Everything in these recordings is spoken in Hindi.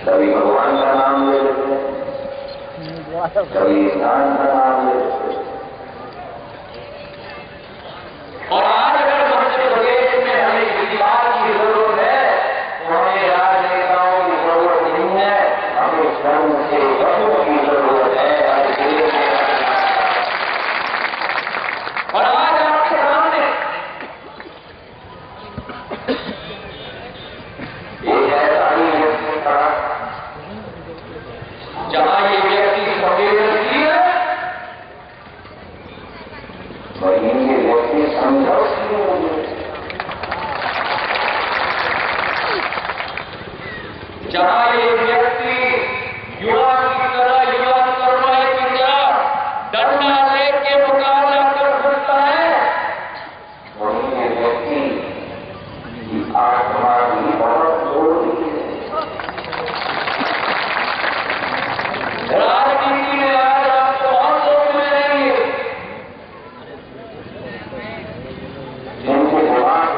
कभी भगवान का नाम ले लेते हैं, कभी इंसान का नाम ले लेते हैं। और आज अगर मध्य प्रदेश में हमें किसी बात की जरूरत है तो हमें राजनेताओं की जरूरत नहीं है, हमें धर्म के वचनों की जरूरत है। और आज आपके सामने एक ऐसा ही व्यक्ति था जहां ये व्यक्ति संवेदनशील है, वहीं ये व्यक्ति संघर्षशील है। जहां ये व्यक्ति युवा की तरह, युवा कर्मय की तरह डंडा लेके मुकाबला कर सकता है, वहीं ये व्यक्ति की आत्मा भी बहुत जोड़ी है। राजनीति में आज आपको बहुत लोग मिलेंगे जिनके दिमाग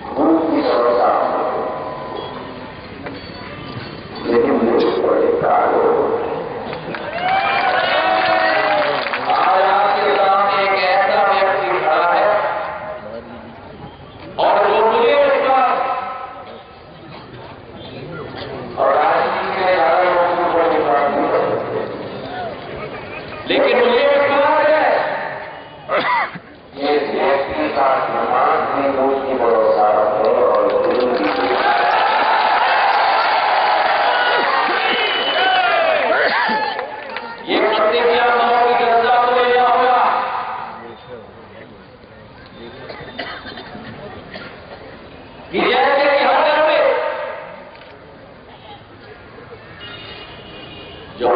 खून की समस्या हो, लेकिन मुझे बड़े काल आज आपके सामने एक ऐसा व्यक्ति खड़ा है और जो मुझे और राजनीति में ज्यादा लोगों को विश्वास नहीं कर सकते, लेकिन मुझे विश्वास है ये व्यक्ति का दिमाग भी दूसरी भरोसा है और दिल भी। ये प्रतिज्ञा की चर्चा को ले जाऊंगा कि जैसे कि हर घर में जो